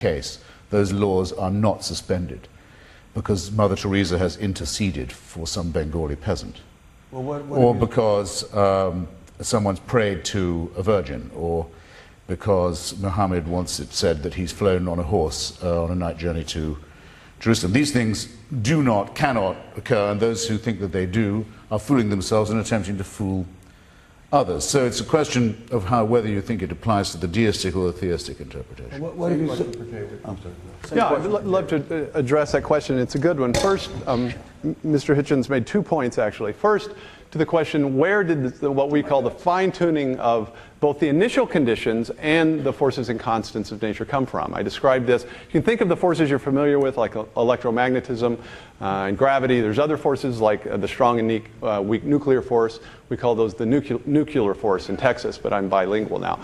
case, those laws are not suspended because Mother Teresa has interceded for some Bengali peasant, or because someone's prayed to a virgin, or because Muhammad once it said that he's flown on a horse on a night journey to Jerusalem. These things cannot occur, and those who think that they do are fooling themselves and attempting to fool others. So it's a question of whether you think it applies to the deistic or the theistic interpretation. What have you said? Yeah, I'd love to address that question. It's a good one. First, Mr. Hitchens made 2 points, actually. First, to the question, where did what we call the fine-tuning of both the initial conditions and the forces and constants of nature come from? I described this. You can think of the forces you're familiar with, like electromagnetism and gravity. There's other forces like the strong and weak nuclear force. We call those the nuclear force in Texas, but I'm bilingual now.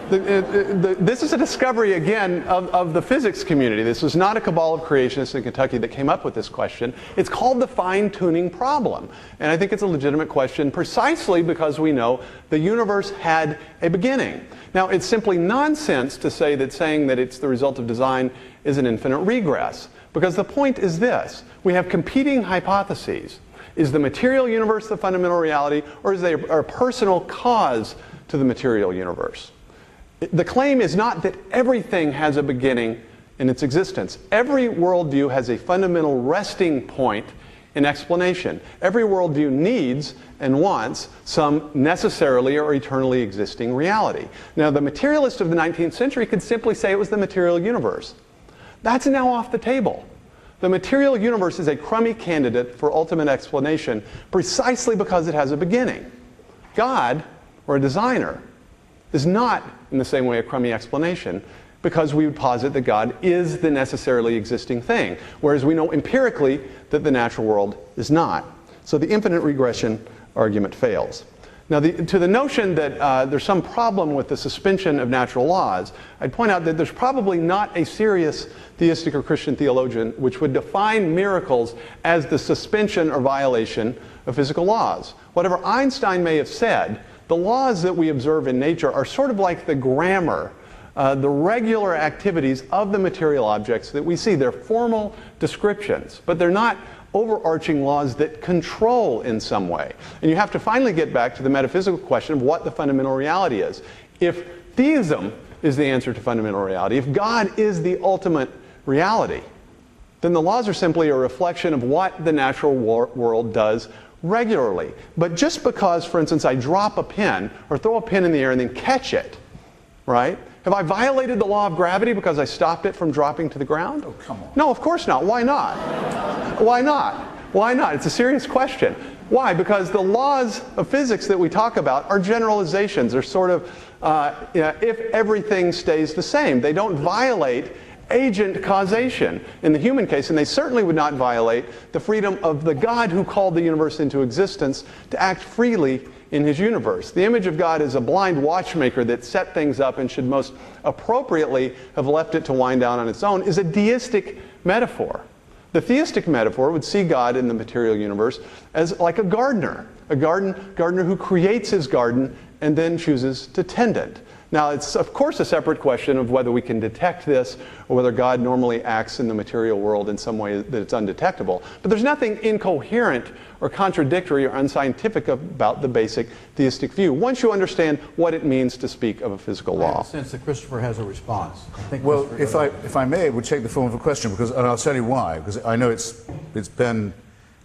This is a discovery, again, of the physics community. This was not a cabal of creationists in Kentucky that came up with this question. It's called the fine-tuning problem. And I think it's a legitimate question precisely because we know the universe had a beginning. Now, it's simply nonsense to say that saying that it's the result of design is an infinite regress. Because the point is this. We have competing hypotheses. Is the material universe the fundamental reality, or is there a personal cause to the material universe? The claim is not that everything has a beginning in its existence. Every worldview has a fundamental resting point in explanation. Every worldview needs and wants some necessarily or eternally existing reality. Now, the materialist of the 19th century could simply say it was the material universe. That's now off the table. The material universe is a crummy candidate for ultimate explanation precisely because it has a beginning. God, or a designer, is not in the same way a crummy explanation because we would posit that God is the necessarily existing thing, whereas we know empirically that the natural world is not. So the infinite regression argument fails. Now, to the notion that there's some problem with the suspension of natural laws, I'd point out that there's probably not a serious theistic or Christian theologian which would define miracles as the suspension or violation of physical laws. Whatever Einstein may have said, the laws that we observe in nature are sort of like the grammar, the regular activities of the material objects that we see. They're formal descriptions, but they're not overarching laws that control in some way. And you have to finally get back to the metaphysical question of what the fundamental reality is. If theism is the answer to fundamental reality, if God is the ultimate reality, then the laws are simply a reflection of what the natural world does regularly. But just because, for instance, I drop a pin or throw a pin in the air and then catch it, right? Have I violated the law of gravity because I stopped it from dropping to the ground? Oh, come on. No, of course not. Why not? Why not? Why not? It's a serious question. Why? Because the laws of physics that we talk about are generalizations. They're sort of, if everything stays the same. They don't violate agent causation in the human case, and they certainly would not violate the freedom of the God who called the universe into existence to act freely in his universe. The image of God is a blind watchmaker that set things up and should most appropriately have left it to wind down on its own is a deistic metaphor. The theistic metaphor would see God in the material universe as like a gardener who creates his garden and then chooses to tend it. Now, it's of course a separate question of whether we can detect this or whether God normally acts in the material world in some way that it's undetectable. But there's nothing incoherent or contradictory or unscientific about the basic theistic view once you understand what it means to speak of a physical law. I have a sense that Christopher has a response. Well, if I may, it would take the form of a question, and I'll tell you why, because I know it's Ben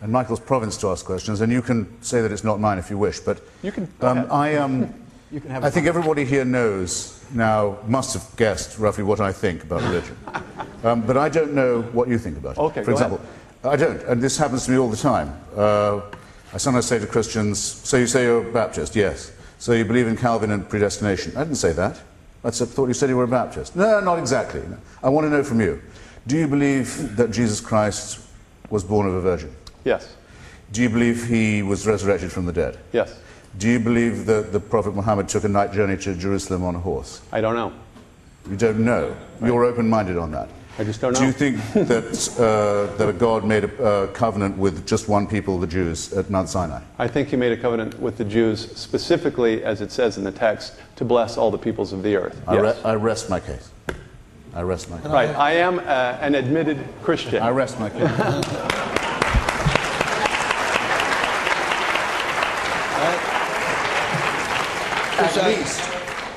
and Michael's province to ask questions, and you can say that it's not mine if you wish, but you can, I think everybody here knows now, must have guessed roughly what I think about religion. But I don't know what you think about it. Okay, for example, I don't, and this happens to me all the time. I sometimes say to Christians, so you say you're a Baptist? Yes. So you believe in Calvin and predestination? I didn't say that. I thought you said you were a Baptist. No, not exactly. No. I want to know from you. Do you believe that Jesus Christ was born of a virgin? Yes. Do you believe he was resurrected from the dead? Yes. Do you believe that the Prophet Muhammad took a night journey to Jerusalem on a horse? I don't know. You don't know? Right. You're open-minded on that? I just don't know. Do you think that a God made a covenant with just one people, the Jews, at Mount Sinai? I think he made a covenant with the Jews specifically, as it says in the text, to bless all the peoples of the earth. Yes. I rest my case. I rest my case. Right. I am an admitted Christian. I rest my case.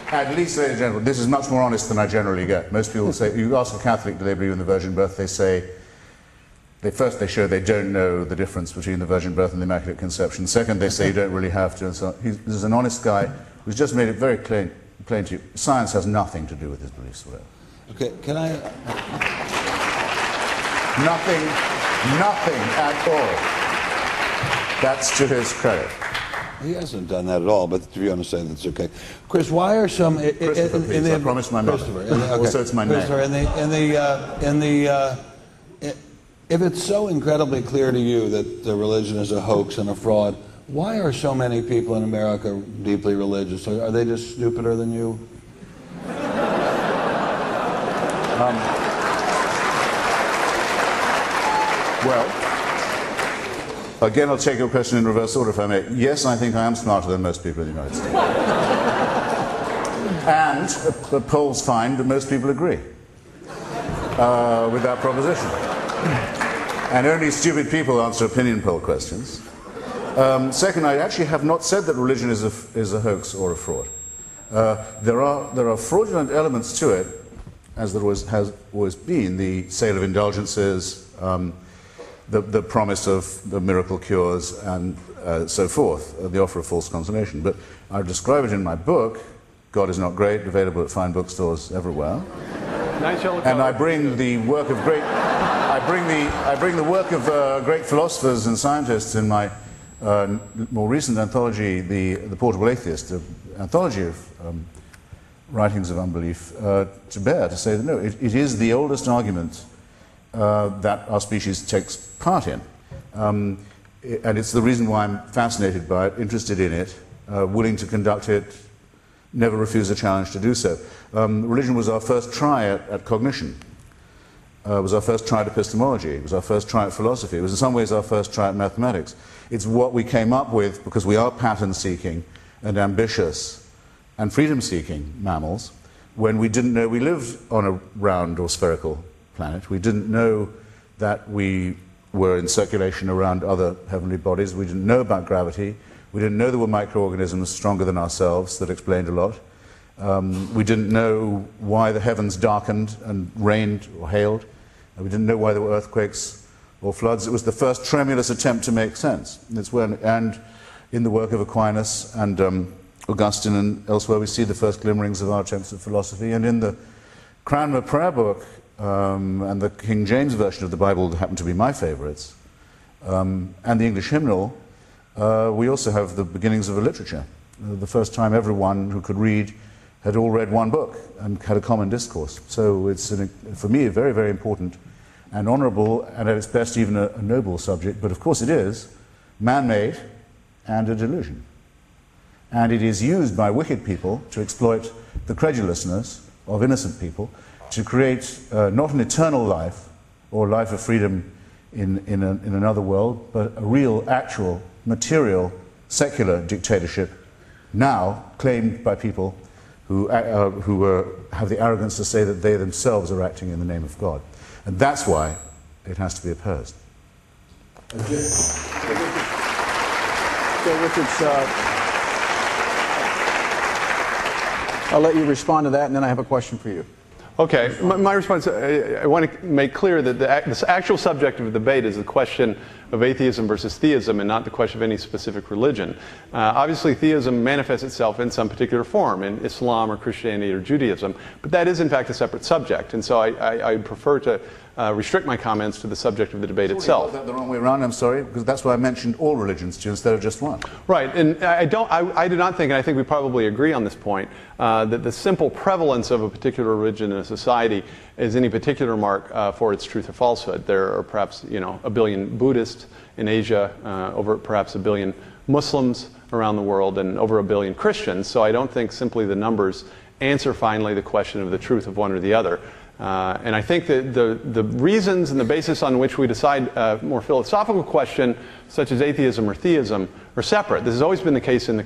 At least, ladies and gentlemen, this is much more honest than I generally get. Most people say, you ask a Catholic, do they believe in the virgin birth? They say, first they show they don't know the difference between the virgin birth and the Immaculate Conception. Second, they say you don't really have to. And so this is an honest guy who's just made it very plain to you. Science has nothing to do with his beliefs whatever. Okay, can I? Nothing at all. That's to his credit. He hasn't done that at all, but if you understand, that's okay. Chris, why are some... Christopher, please. I promised my mother. Okay. Also, it's my name. If it's so incredibly clear to you that the religion is a hoax and a fraud, why are so many people in America deeply religious? Are they just stupider than you? Well, again, I'll take your question in reverse order, if I may. Yes, I think I am smarter than most people in the United States. And the polls find that most people agree with that proposition. And only stupid people answer opinion poll questions. Second, I actually have not said that religion is a hoax or a fraud. There are fraudulent elements to it, as there has always been, the sale of indulgences, the promise of the miracle cures, and so forth, the offer of false consolation. But I describe it in my book, God is Not Great, available at fine bookstores everywhere. Nice yellow and color. I bring the work of great, I bring the work of great philosophers and scientists in my more recent anthology, the Portable Atheist, an anthology of writings of unbelief, to bear, to say that no, it is the oldest argument that our species takes part in. And it's the reason why I'm fascinated by it, interested in it, willing to conduct it, never refuse a challenge to do so. Religion was our first try at cognition. It was our first try at epistemology. It was our first try at philosophy. It was in some ways our first try at mathematics. It's what we came up with because we are pattern-seeking and ambitious and freedom-seeking mammals when we didn't know we lived on a round or spherical planet. We didn't know that we were in circulation around other heavenly bodies. We didn't know about gravity. We didn't know there were microorganisms stronger than ourselves that explained a lot. We didn't know why the heavens darkened and rained or hailed. We didn't know why there were earthquakes or floods. It was the first tremulous attempt to make sense. And in the work of Aquinas and Augustine and elsewhere, we see the first glimmerings of our attempts at philosophy. And in the Cranmer prayer book and the King James version of the Bible that happen to be my favorites, and the English hymnal, we also have the beginnings of a literature. The first time everyone who could read had all read one book and had a common discourse. So it's, for me, a very, very important and honorable, and at its best even a noble subject, but of course it is man-made and a delusion. And it is used by wicked people to exploit the credulousness of innocent people to create not an eternal life or a life of freedom in another world, but a real, actual, material, secular dictatorship now claimed by people who have the arrogance to say that they themselves are acting in the name of God. And that's why it has to be opposed. So Richards, I'll let you respond to that, and then I have a question for you. Okay, my response, I want to make clear that the actual subject of the debate is the question of atheism versus theism and not the question of any specific religion. Obviously, theism manifests itself in some particular form, in Islam or Christianity or Judaism, but that is in fact a separate subject, and so I prefer to restrict my comments to the subject of the debate itself. Is that the wrong way around? I'm sorry, because that's why I mentioned all religions to you instead of just one. Right, and I do not think, and I think we probably agree on this point, that the simple prevalence of a particular religion in a society is any particular mark for its truth or falsehood. There are perhaps, a billion Buddhists in Asia, over perhaps a billion Muslims around the world, and over a billion Christians. So I don't think simply the numbers answer finally the question of the truth of one or the other. And I think that the reasons and the basis on which we decide a more philosophical question, such as atheism or theism, are separate. This has always been the case in the